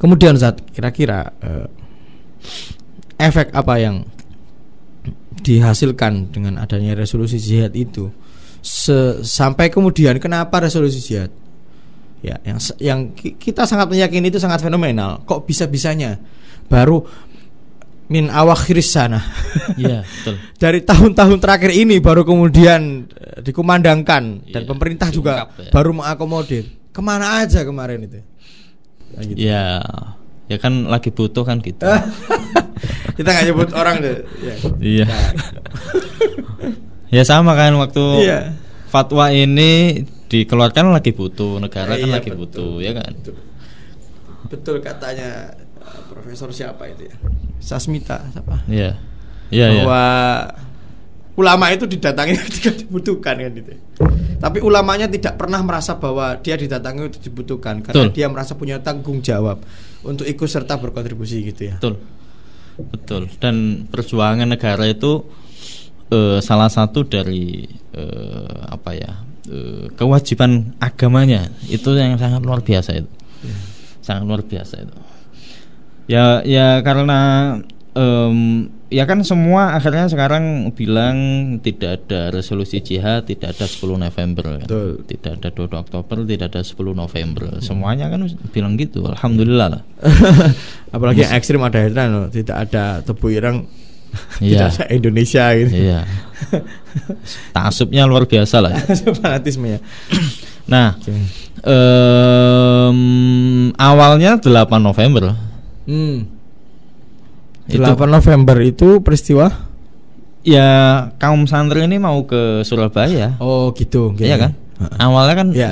Kemudian Ustaz, kira-kira efek apa yang dihasilkan dengan adanya resolusi jihad itu sampai kemudian kenapa resolusi jihad? Ya, yang kita sangat meyakini itu sangat fenomenal. Kok bisa-bisanya baru min awakhiris sana. Iya, betul. Dari tahun-tahun terakhir ini baru kemudian dikumandangkan dan pemerintah juga baru mengakomodir. Kemana aja kemarin itu? Nah, gitu. Ya kan lagi butuh kan gitu. Kita nggak nyebut orang deh. Iya. Ya sama kan waktu fatwa ini dikeluarkan lagi butuh, negara kan lagi butuh, ya kan. Betul katanya profesor siapa itu ya? Sasmita siapa? Iya. Bahwa ulama itu didatangi ketika dibutuhkan kan gitu. Tapi ulamanya tidak pernah merasa bahwa dia didatangi untuk dibutuhkan karena dia merasa punya tanggung jawab untuk ikut serta berkontribusi gitu ya. Betul. Dan perjuangan negara itu salah satu dari kewajiban agamanya itu yang sangat luar biasa itu. Sangat luar biasa itu. Ya karena ya kan semua akhirnya sekarang bilang tidak ada resolusi jihad, tidak ada 10 November kan? Tidak ada 2 Oktober, tidak ada 10 November. Semuanya kan bilang gitu. Alhamdulillah lah. Apalagi yang ekstrim ada tidak ada tebu ireng. Tidak ada Indonesia gitu. Iya. Ta'assubnya luar biasa lah. Fanatisme ya. Nah, awalnya 8 November. 8 November itu peristiwa? Ya kaum santri ini mau ke Surabaya. Oh gitu. Iya kan? Awalnya kan. Ya.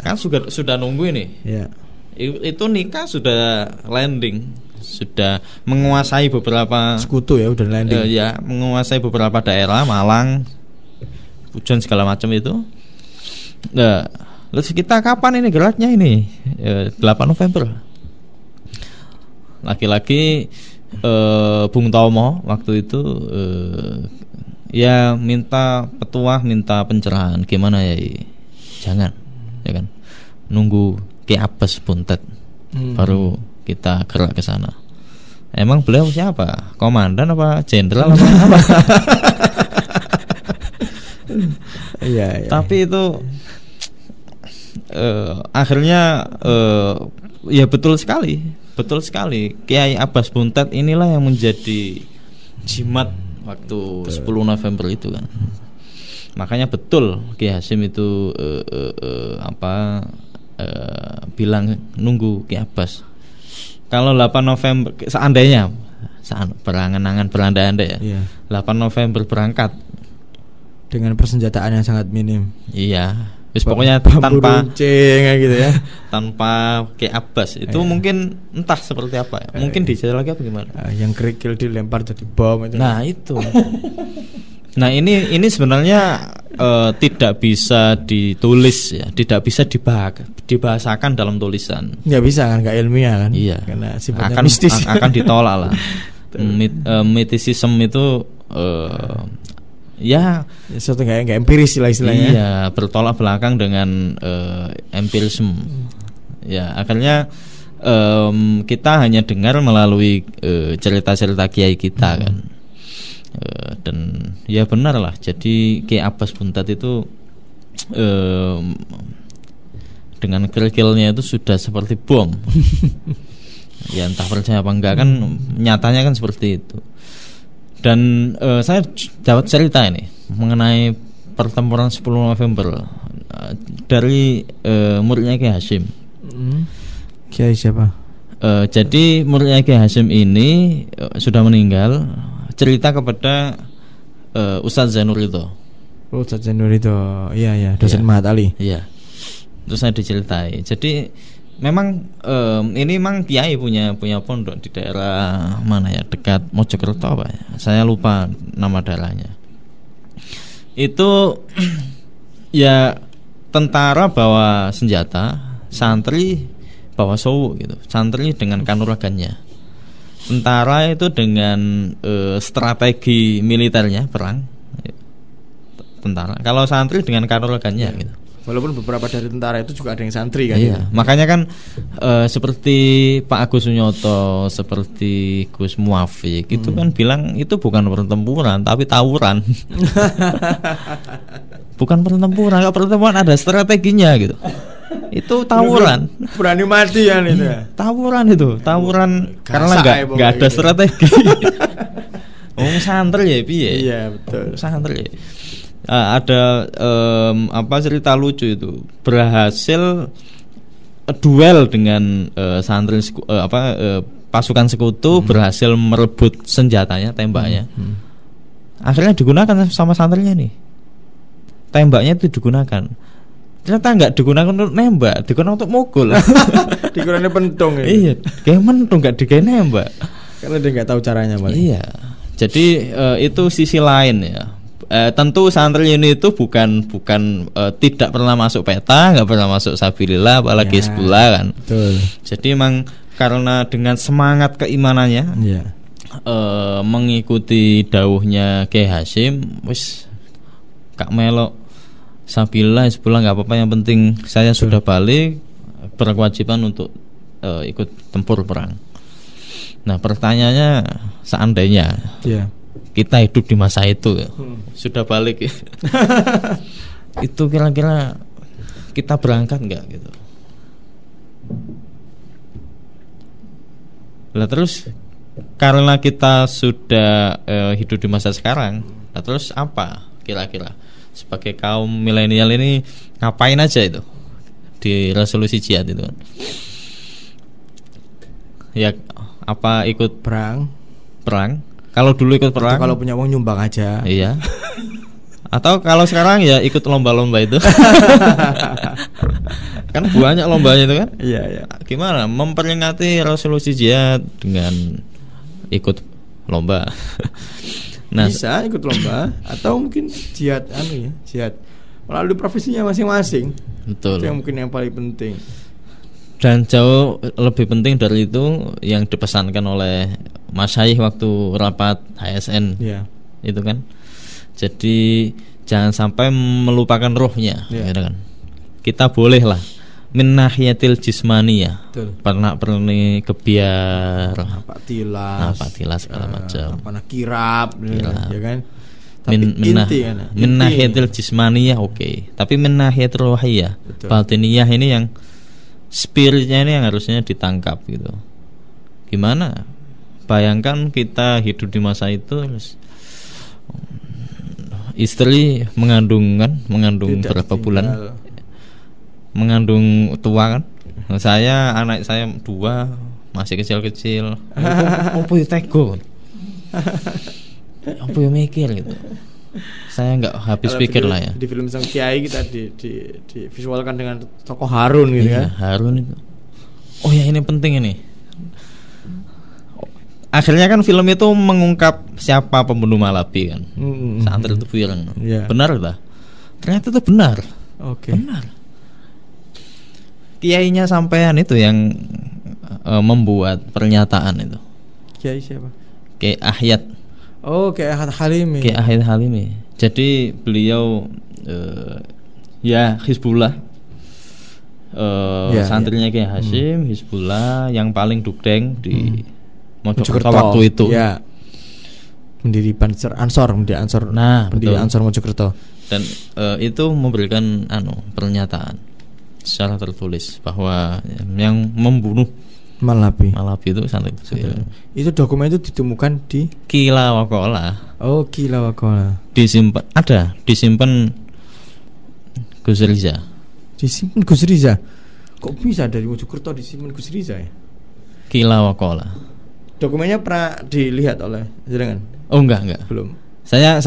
Kan sudah nunggu ini. Ya. Itu nikah sudah landing, sudah menguasai beberapa sekutu ya udah landing. Ya menguasai beberapa daerah, Malang, Pujon segala macam itu. Nah, terus kita kapan ini geraknya ini? 8 November. Laki-laki Bung Tomo waktu itu ya minta petuah, minta pencerahan. Gimana ya? Jangan, ya kan? Nunggu Ki Abbas buntet baru kita gerak ke sana. Emang beliau siapa? Komandan apa jenderal apa? Iya. Tapi itu akhirnya ya betul sekali. Kiai Abbas Buntet inilah yang menjadi jimat waktu 10 November itu kan. Makanya betul Ki Hasyim itu bilang nunggu Ki Abbas. Kalau 8 November seandainya berangan-angan berandai-andai ya. 8 November berangkat dengan persenjataan yang sangat minim. Iya. Wis pokoknya tanpa gitu ya. Tanpa Ki Abbas itu mungkin entah seperti apa ya. Mungkin dijajah lagi apa gimana? Yang kerikil dilempar jadi bom itu. Nah, itu. Nah, ini sebenarnya tidak bisa ditulis ya, tidak bisa dibahasakan dalam tulisan. Nggak bisa kan, nggak ilmiah kan? Iya. Karena sifatnya mistis. Akan ditolak lah. Mythicism itu ya sesuatu nggak empiris istilahnya. Iya, bertolak belakang dengan empirisme. Ya, akhirnya kita hanya dengar melalui cerita-cerita kiai kita kan. Dan ya benar lah. Jadi Ki Abbas Buntet itu dengan kerikilnya itu sudah seperti bom. Ya entah percaya apa enggak kan, nyatanya kan seperti itu. Dan saya dapat cerita ini mengenai pertempuran 10 November dari muridnya Ki Hasyim. Kiai siapa? Jadi muridnya Ki Hasyim ini sudah meninggal. Cerita kepada Ustadz Zainur-Ridho. Ustadz Zainur-Ridho, iya, dosen Mahat Ali. Iya. Terus saya diceritai. Jadi memang ini memang kiai punya pondok di daerah mana ya, dekat Mojokerto apa ya? Saya lupa nama daerahnya. Itu ya tentara bawa senjata, santri bawa sowo gitu. Santri dengan kanuragannya. Tentara itu dengan strategi militernya perang. Tentara. Kalau santri dengan kanuragannya gitu. Walaupun beberapa dari tentara itu juga ada yang santri kan. Iya, makanya kan seperti Pak Agus Sunyoto, seperti Gus Muafik itu kan bilang itu bukan pertempuran tapi tawuran. Bukan pertempuran, kalau pertempuran ada strateginya gitu. Itu tawuran. Berani mati kan itu. Tawuran itu, tawuran karena nggak ada strategi. Santri ya piye? Iya, betul. Santri. Ada cerita lucu itu, berhasil duel dengan santri pasukan sekutu, berhasil merebut senjatanya, tembaknya. Akhirnya digunakan sama santrinya nih. Tembaknya itu digunakan. Ternyata nggak digunakan untuk nembak, digunakan untuk mukul. Digunakan pentung ya. Iya, kayak mentung, nggak digawe nembak. Karena dia nggak tahu caranya malah. Iya. Jadi itu sisi lain ya. Tentu santri ini itu bukan tidak pernah masuk peta, nggak pernah masuk sabilillah, apalagi Hizbullah kan. Betul. Jadi memang karena dengan semangat keimanannya, mengikuti dawuhnya Kiai Hasyim, wis Kak Melok sabilillah Hizbullah nggak apa-apa, yang penting saya sudah balik, berkewajiban untuk ikut tempur perang. Nah pertanyaannya, seandainya kita hidup di masa itu sudah balik itu kira-kira kita berangkat nggak gitu? Lah terus karena kita sudah hidup di masa sekarang, lah terus apa kira-kira sebagai kaum milenial ini ngapain aja itu di resolusi jihad itu kan? Ya apa ikut perang? Kalau dulu ikut perang, kalau punya uang nyumbang aja. Iya. Atau kalau sekarang ya ikut lomba-lomba itu. Kan banyak lombanya itu kan. Iya. Gimana memperingati resolusi jihad dengan ikut lomba? Nah, bisa ikut lomba atau mungkin jihad jihad melalui profesinya masing-masing. Betul. Itu yang mungkin yang paling penting. Dan jauh lebih penting dari itu yang dipesankan oleh Mas Syahih waktu rapat HSN itu kan. Jadi jangan sampai melupakan rohnya, gitu kan. Kita bolehlah min nahiyatil jismaniyah, pernak-pernik kebiar, apa tilas segala macam. Kirap, ya kan. Min nahiyatil jismaniyah oke. Tapi min nahiyatil ruhiyah, batiniyah ini yang spiritnya ini yang harusnya ditangkap gitu. Gimana? Bayangkan kita hidup di masa itu, istri mengandung berapa bulan, mengandung tua kan. Saya anak saya 2 masih kecil-kecil. Apa ya tego? Apa ya mikir gitu. Saya nggak habis pikir lah ya. Di film Sang Kiai kita divisualkan dengan tokoh Harun gitu kan. Harun itu. Oh ya ini penting ini. Akhirnya kan film itu mengungkap siapa pembunuh Malabi kan. Santri itu bilang benar tak? Ternyata itu benar. Benar. Kiainya sampean itu yang membuat pernyataan itu. Kiai siapa? Kiai Ahyad. Oh, Kiai Ahyad Halimi. Kiai Ahyad Halimi. Jadi beliau Hizbullah. Santrinya Kiai Hasyim, Hizbullah yang paling dugdeng di Mojokerto waktu itu. Ya. Mendiri Ansor. Nah, pendiri Ansor Mojokerto. Dan itu memberikan pernyataan secara tertulis bahwa yang membunuh Malabi itu santri itu. Itu dokumen itu ditemukan di Qila Waqala. Oh, Qila Waqala. Disimpan Gus Riza. Disimpan Gus Riza. Kok bisa dari Mojokerto disimpan Gus Riza ya? Qila Waqala. Dokumennya pernah dilihat oleh jenengan? Oh enggak. Belum. Saya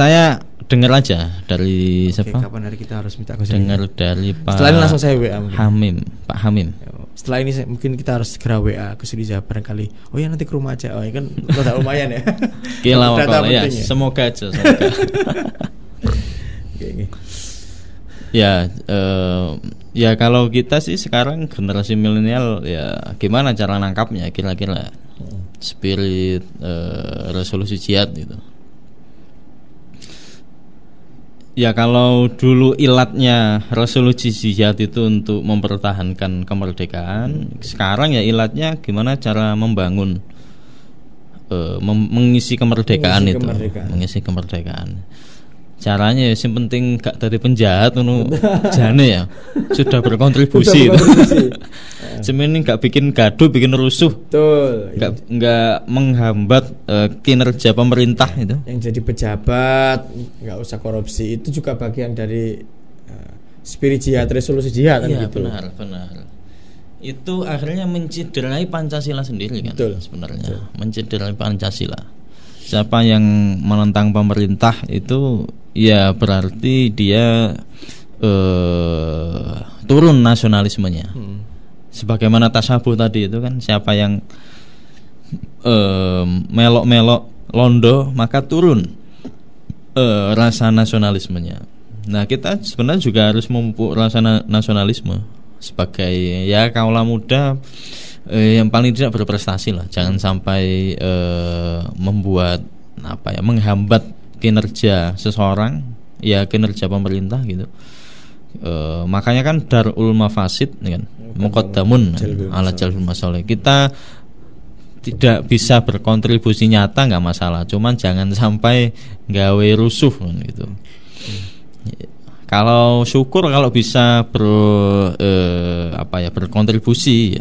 dengar aja dari siapa? Kapan hari kita harus minta Gus Riza? Dengar dari Pak. Setelah ini langsung saya WA mungkin. Pak Hamim. Setelah ini mungkin kita harus segera WA Gus Riza barangkali. Oh ya nanti ke rumah aja. Oh ya kan udah lumayan ya. Gila wakal ya. Semoga aja. Okay. Ya kalau kita sih sekarang generasi milenial ya gimana cara nangkapnya kira-kira spirit resolusi jihad gitu. Ya kalau dulu ilatnya resolusi jihad itu untuk mempertahankan kemerdekaan, sekarang ya ilatnya gimana cara membangun mengisi kemerdekaan itu, mengisi kemerdekaan. Caranya ya yang penting gak dari penjahat jane ya sudah berkontribusi itu. Sementing gak bikin gaduh, bikin rusuh. Betul. Gak menghambat kinerja pemerintah itu. Yang jadi pejabat gak usah korupsi, itu juga bagian dari spirit jihad, resolusi jihad kan gitu. Benar. Itu akhirnya mencederai Pancasila sendiri kan. Betul. Sebenarnya mencederai Pancasila. Siapa yang menentang pemerintah itu ya berarti dia turun nasionalismenya. Sebagaimana tasabuh tadi itu kan, siapa yang melok-melok londo maka turun rasa nasionalismenya. Nah kita sebenarnya juga harus memupuk rasa nasionalisme sebagai ya kaula muda. Yang paling tidak berprestasi lah, jangan sampai membuat menghambat kinerja seseorang, ya kinerja pemerintah gitu. Makanya kan darul mafasid kan, muqaddamun ala jalbil masalih. Kita tidak bisa berkontribusi nyata nggak masalah, cuman jangan sampai gawe rusuh kan gitu. Kalau syukur kalau bisa berkontribusi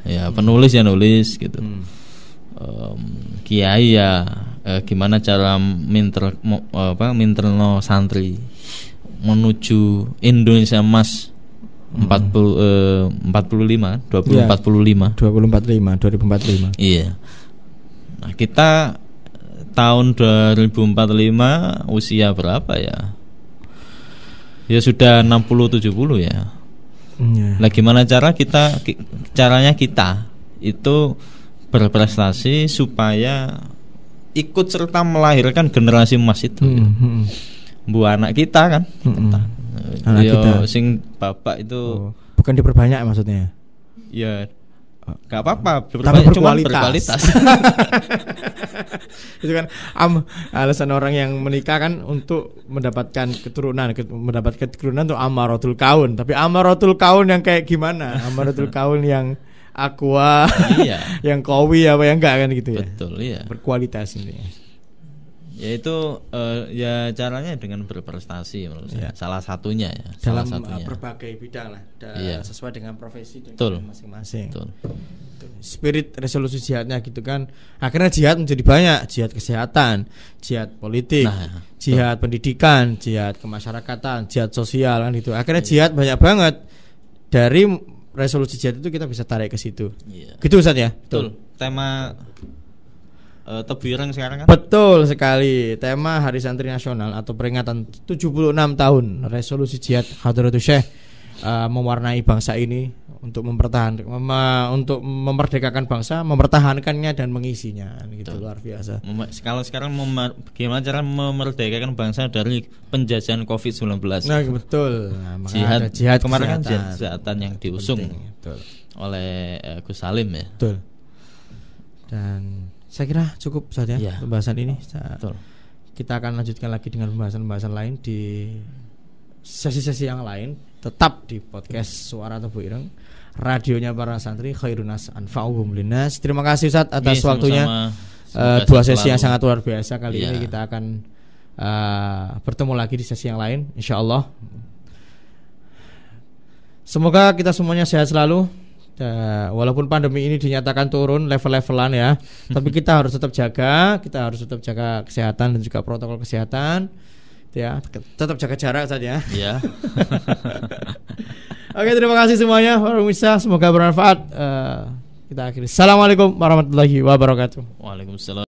ya penulis ya nulis gitu. Kiai ya gimana cara minterno santri menuju Indonesia Emas 2045. Iya. Nah, kita tahun 2045 usia berapa ya? Ya sudah 60-70 ya. Nah, gimana caranya kita itu berprestasi supaya ikut serta melahirkan generasi emas itu. Bu anak kita kan. Anak kita. Sing bapak itu bukan diperbanyak maksudnya. Ya gak apa-apa, cuma berkualitas. Itu kan alasan orang yang menikah kan untuk mendapatkan keturunan untuk amaratul kaun. Tapi amaratul kaun yang kayak gimana? Amaratul kaun yang aqua, yang qawi apa yang enggak kan gitu ya. Betul, iya. Berkualitas ini. Yaitu ya caranya dengan berprestasi menurut saya. Salah satunya ya. Dalam berbagai bidang lah, sesuai dengan profesi dan masing-masing. Betul. Spirit resolusi jihadnya gitu kan. Akhirnya jihad menjadi banyak, jihad kesehatan, jihad politik, jihad pendidikan, jihad kemasyarakatan, jihad sosial kan gitu. Akhirnya jihad banyak banget. Dari resolusi jihad itu kita bisa tarik ke situ. Gitu Ustaz ya? Betul. Tema Tebu Ireng sekarang kan? Betul sekali. Tema Hari Santri Nasional atau peringatan 76 tahun resolusi jihad Hadratus Syekh mewarnai bangsa ini untuk mempertahankan, untuk memerdekakan bangsa, mempertahankannya dan mengisinya gitu. Betul. Luar biasa. Kalau sekarang gimana cara memerdekakan bangsa dari penjajahan COVID-19? Nah, betul. Jihad kemarin kan jihad kesehatan yang diusung oleh Gus Salim ya. Betul. Dan saya kira cukup saja pembahasan ini. Kita akan lanjutkan lagi dengan pembahasan lain di sesi-sesi yang lain. Tetap di podcast Suara Tebu Ireng, radionya para santri, khairunas anfa'uhum linnas. Terima kasih Ustaz atas waktunya. Dua sesi yang sangat luar biasa. Kali ini kita akan bertemu lagi di sesi yang lain, insyaallah. Semoga kita semuanya sehat selalu. Walaupun pandemi ini dinyatakan turun level-levelan ya, tapi kita harus tetap jaga kesehatan dan juga protokol kesehatan ya, tetap jaga jarak saja ya. Oke, terima kasih semuanya para pemirsa, semoga bermanfaat. Kita akhiri. Assalamualaikum warahmatullahi wabarakatuh. Waalaikumsalam.